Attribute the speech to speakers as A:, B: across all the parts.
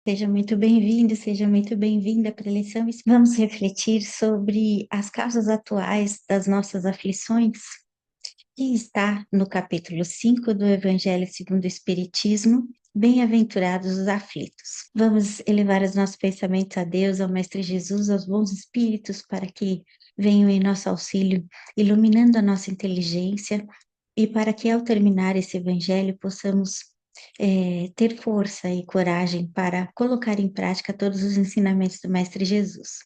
A: Seja muito bem-vindo, seja muito bem-vinda para a lição. Vamos refletir sobre as causas atuais das nossas aflições, que está no capítulo 5 do Evangelho segundo o Espiritismo. Bem-aventurados os aflitos. Vamos elevar os nossos pensamentos a Deus, ao Mestre Jesus, aos bons espíritos, para que venham em nosso auxílio, iluminando a nossa inteligência, e para que, ao terminar esse Evangelho, possamos ter força e coragem para colocar em prática todos os ensinamentos do Mestre Jesus.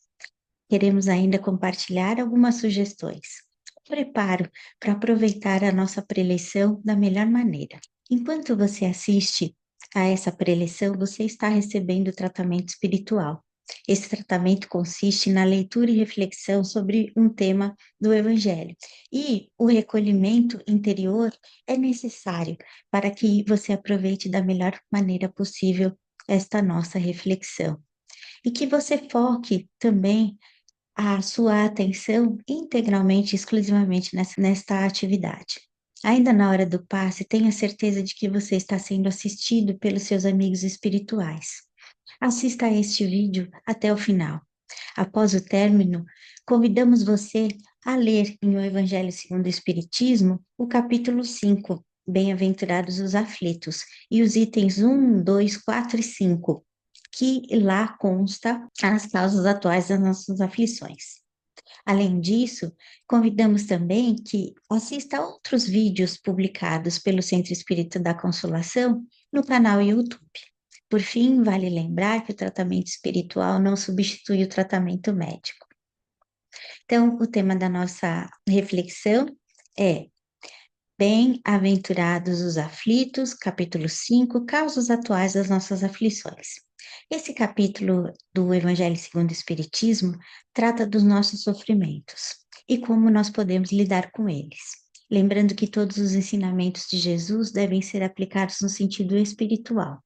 A: Queremos ainda compartilhar algumas sugestões. Preparo para aproveitar a nossa preleção da melhor maneira. Enquanto você assiste a essa preleção, você está recebendo tratamento espiritual. Esse tratamento consiste na leitura e reflexão sobre um tema do Evangelho. E o recolhimento interior é necessário para que você aproveite da melhor maneira possível esta nossa reflexão. E que você foque também a sua atenção integralmente, exclusivamente nesta atividade. Ainda na hora do passe, tenha certeza de que você está sendo assistido pelos seus amigos espirituais. Assista a este vídeo até o final. Após o término, convidamos você a ler em O Evangelho segundo o Espiritismo o capítulo 5, Bem-aventurados os aflitos, e os itens 1, 2, 4 e 5, que lá consta as causas atuais das nossas aflições. Além disso, convidamos também que assista a outros vídeos publicados pelo Centro Espírita da Consolação no canal YouTube. Por fim, vale lembrar que o tratamento espiritual não substitui o tratamento médico. Então, o tema da nossa reflexão é Bem-aventurados os aflitos, capítulo 5, causas atuais das nossas aflições. Esse capítulo do Evangelho segundo o Espiritismo trata dos nossos sofrimentos e como nós podemos lidar com eles. Lembrando que todos os ensinamentos de Jesus devem ser aplicados no sentido espiritual.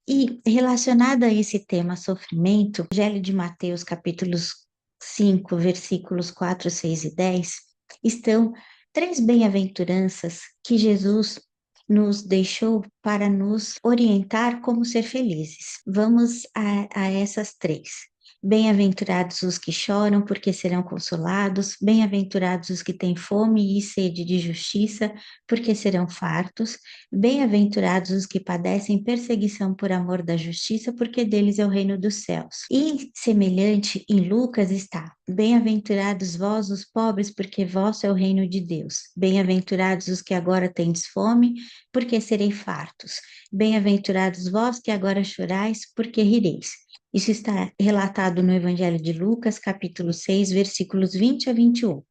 A: E relacionado a esse tema sofrimento, o Evangelho de Mateus, capítulos 5, versículos 4, 6 e 10, estão três bem-aventuranças que Jesus nos deixou para nos orientar como ser felizes. Vamos a essas três. Bem-aventurados os que choram, porque serão consolados. Bem-aventurados os que têm fome e sede de justiça, porque serão fartos. Bem-aventurados os que padecem perseguição por amor da justiça, porque deles é o reino dos céus. E semelhante em Lucas está: Bem-aventurados vós os pobres, porque vosso é o reino de Deus. Bem-aventurados os que agora tendes fome, porque sereis fartos. Bem-aventurados vós que agora chorais, porque rireis. Isso está relatado no Evangelho de Lucas, capítulo 6, versículos 20 a 21.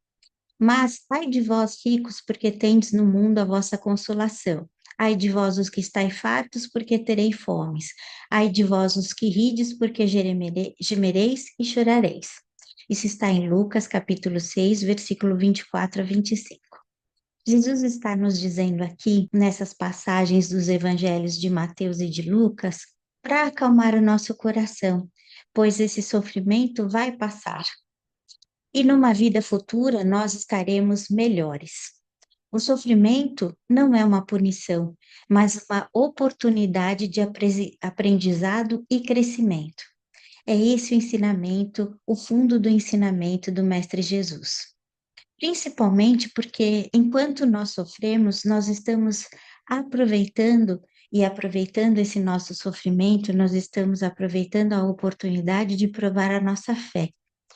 A: Mas ai de vós, ricos, porque tendes no mundo a vossa consolação. Ai de vós, os que estáis fartos, porque tereis fomes. Ai de vós, os que rides, porque gemereis e chorareis. Isso está em Lucas, capítulo 6, versículo 24 a 25. Jesus está nos dizendo aqui, nessas passagens dos evangelhos de Mateus e de Lucas, para acalmar o nosso coração, pois esse sofrimento vai passar. E numa vida futura nós estaremos melhores. O sofrimento não é uma punição, mas uma oportunidade de aprendizado e crescimento. É esse o ensinamento, o fundo do ensinamento do Mestre Jesus. Principalmente porque, enquanto nós sofremos, nós estamos aproveitando e aproveitando esse nosso sofrimento, nós estamos aproveitando a oportunidade de provar a nossa fé,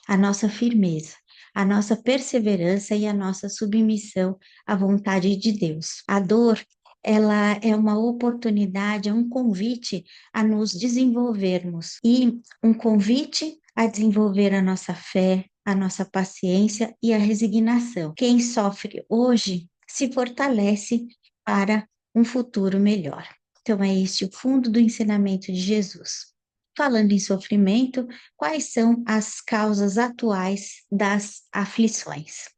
A: a nossa firmeza, a nossa perseverança e a nossa submissão à vontade de Deus. A dor, ela é uma oportunidade, é um convite a nos desenvolvermos e um convite a desenvolver a nossa fé, a nossa paciência e a resignação. Quem sofre hoje se fortalece para um futuro melhor. Então, é este o fundo do ensinamento de Jesus. Falando em sofrimento, quais são as causas atuais das aflições?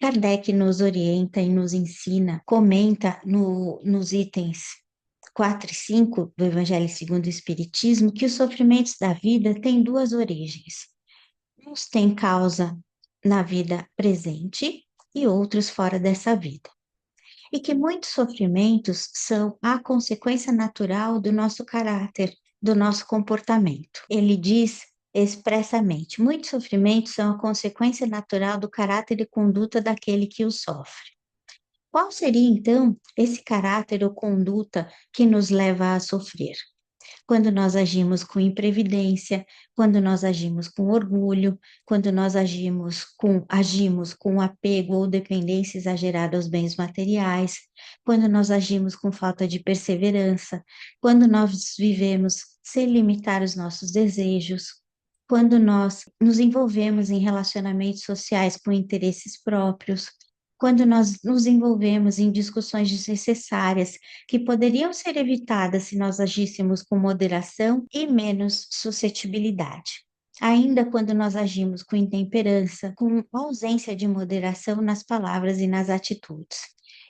A: Kardec nos orienta e nos ensina, comenta nos itens 4 e 5 do Evangelho segundo o Espiritismo, que os sofrimentos da vida têm duas origens. Uns têm causa na vida presente e outros fora dessa vida. E que muitos sofrimentos são a consequência natural do nosso caráter, do nosso comportamento. Ele diz expressamente: muitos sofrimentos são a consequência natural do caráter e conduta daquele que os sofre. Qual seria, então, esse caráter ou conduta que nos leva a sofrer? Quando nós agimos com imprevidência, quando nós agimos com orgulho, quando nós agimos com apego ou dependência exagerada aos bens materiais, quando nós agimos com falta de perseverança, quando nós vivemos sem limitar os nossos desejos, quando nós nos envolvemos em relacionamentos sociais com interesses próprios, quando nós nos envolvemos em discussões desnecessárias que poderiam ser evitadas se nós agíssemos com moderação e menos suscetibilidade. Ainda quando nós agimos com intemperança, com ausência de moderação nas palavras e nas atitudes.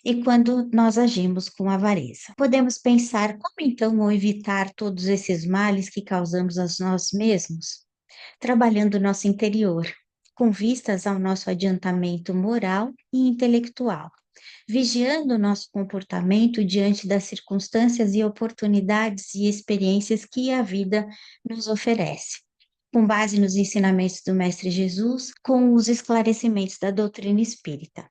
A: E quando nós agimos com avareza. Podemos pensar como então evitar todos esses males que causamos a nós mesmos? Trabalhando o nosso interior, com vistas ao nosso adiantamento moral e intelectual, vigiando o nosso comportamento diante das circunstâncias e oportunidades e experiências que a vida nos oferece, com base nos ensinamentos do Mestre Jesus, com os esclarecimentos da doutrina espírita.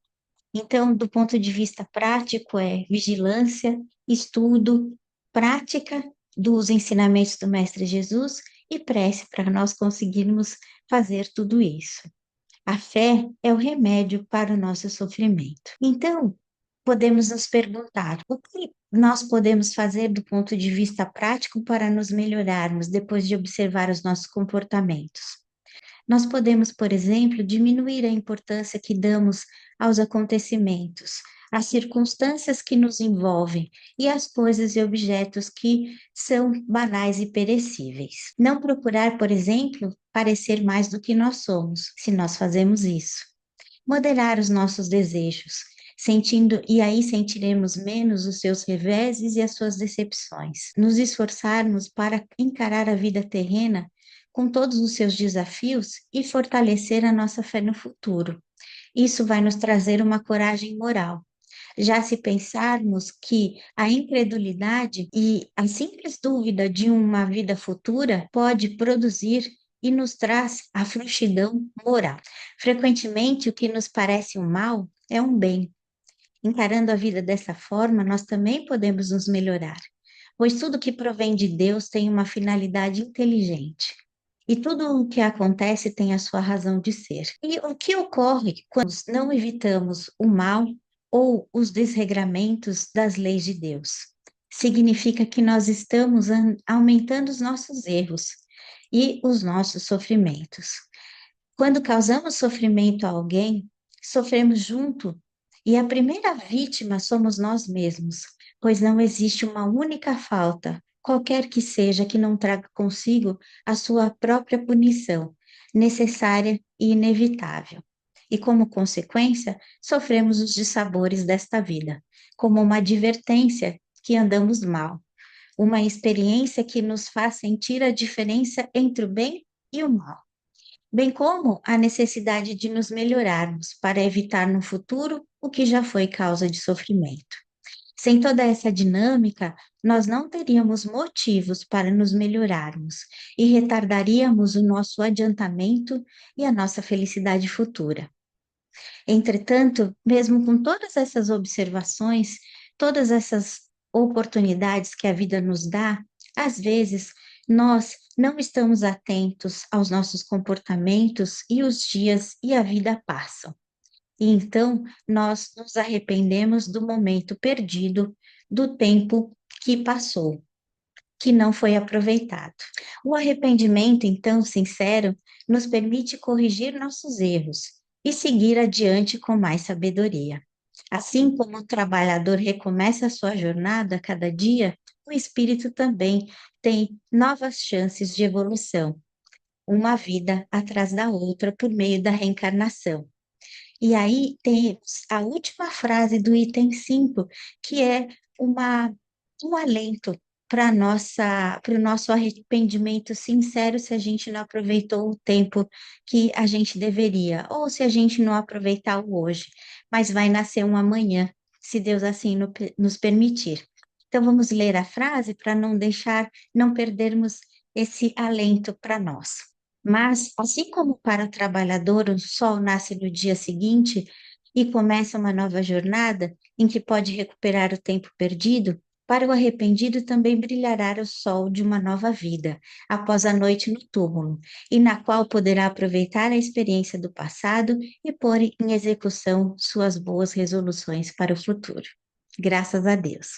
A: Então, do ponto de vista prático, é vigilância, estudo, prática dos ensinamentos do Mestre Jesus e prece para nós conseguirmos fazer tudo isso. A fé é o remédio para o nosso sofrimento. Então, podemos nos perguntar: o que nós podemos fazer do ponto de vista prático para nos melhorarmos depois de observar os nossos comportamentos? Nós podemos, por exemplo, diminuir a importância que damos aos acontecimentos, às circunstâncias que nos envolvem e às coisas e objetos que são banais e perecíveis. Não procurar, por exemplo, parecer mais do que nós somos, se nós fazemos isso. Moderar os nossos desejos, sentindo, e aí sentiremos menos os seus reveses e as suas decepções. Nos esforçarmos para encarar a vida terrena com todos os seus desafios e fortalecer a nossa fé no futuro. Isso vai nos trazer uma coragem moral. Já se pensarmos que a incredulidade e a simples dúvida de uma vida futura pode produzir e nos traz a frouxidão moral. Frequentemente, o que nos parece um mal é um bem. Encarando a vida dessa forma, nós também podemos nos melhorar, pois tudo que provém de Deus tem uma finalidade inteligente. E tudo o que acontece tem a sua razão de ser. E o que ocorre quando não evitamos o mal ou os desregramentos das leis de Deus? Significa que nós estamos aumentando os nossos erros e os nossos sofrimentos. Quando causamos sofrimento a alguém, sofremos junto, e a primeira vítima somos nós mesmos, pois não existe uma única falta, qualquer que seja, que não traga consigo a sua própria punição, necessária e inevitável. E como consequência, sofremos os dissabores desta vida, como uma advertência que andamos mal, uma experiência que nos faz sentir a diferença entre o bem e o mal, bem como a necessidade de nos melhorarmos para evitar no futuro o que já foi causa de sofrimento. Sem toda essa dinâmica, nós não teríamos motivos para nos melhorarmos e retardaríamos o nosso adiantamento e a nossa felicidade futura. Entretanto, mesmo com todas essas observações, todas essas oportunidades que a vida nos dá, às vezes nós não estamos atentos aos nossos comportamentos e os dias e a vida passam. E então nós nos arrependemos do momento perdido, do tempo que passou, que não foi aproveitado. O arrependimento, então, sincero, nos permite corrigir nossos erros e seguir adiante com mais sabedoria. Assim como o trabalhador recomeça a sua jornada a cada dia, o espírito também tem novas chances de evolução, uma vida atrás da outra por meio da reencarnação. E aí temos a última frase do item 5, que é uma, um alento para o nosso arrependimento sincero se a gente não aproveitou o tempo que a gente deveria, ou se a gente não aproveitar o hoje, mas vai nascer um amanhã, se Deus assim nos permitir. Então, vamos ler a frase para não perdermos esse alento para nós. Mas, assim como para o trabalhador o sol nasce no dia seguinte e começa uma nova jornada em que pode recuperar o tempo perdido, para o arrependido também brilhará o sol de uma nova vida, após a noite no túmulo, e na qual poderá aproveitar a experiência do passado e pôr em execução suas boas resoluções para o futuro. Graças a Deus.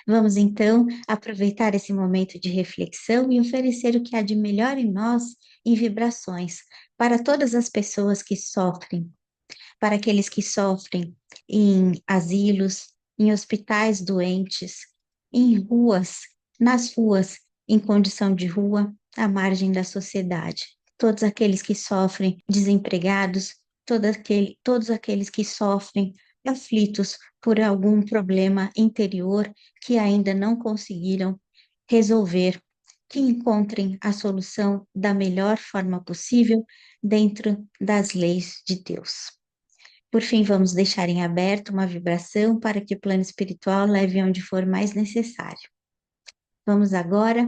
A: Vamos então aproveitar esse momento de reflexão e oferecer o que há de melhor em nós em vibrações para todas as pessoas que sofrem, para aqueles que sofrem em asilos, em hospitais doentes, em ruas, nas ruas, em condição de rua, à margem da sociedade. Todos aqueles que sofrem desempregados, todos aqueles que sofrem aflitos por algum problema interior que ainda não conseguiram resolver, que encontrem a solução da melhor forma possível dentro das leis de Deus. Por fim, vamos deixar em aberto uma vibração para que o plano espiritual leve onde for mais necessário. Vamos agora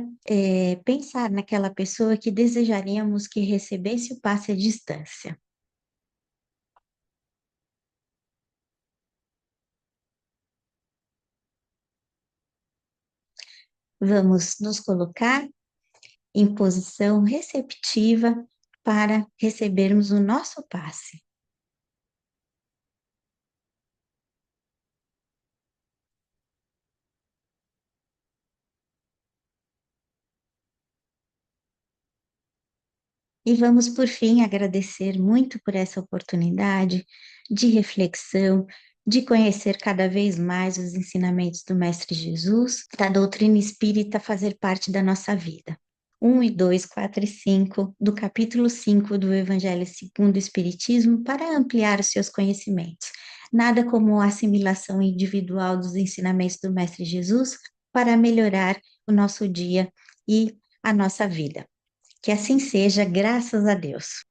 A: pensar naquela pessoa que desejaríamos que recebesse o passe à distância. Vamos nos colocar em posição receptiva para recebermos o nosso passe. E vamos, por fim, agradecer muito por essa oportunidade de reflexão, de conhecer cada vez mais os ensinamentos do Mestre Jesus, da doutrina espírita fazer parte da nossa vida. 1 e 2, 4 e 5 do capítulo 5 do Evangelho segundo o Espiritismo para ampliar os seus conhecimentos. Nada como a assimilação individual dos ensinamentos do Mestre Jesus para melhorar o nosso dia e a nossa vida. Que assim seja, graças a Deus.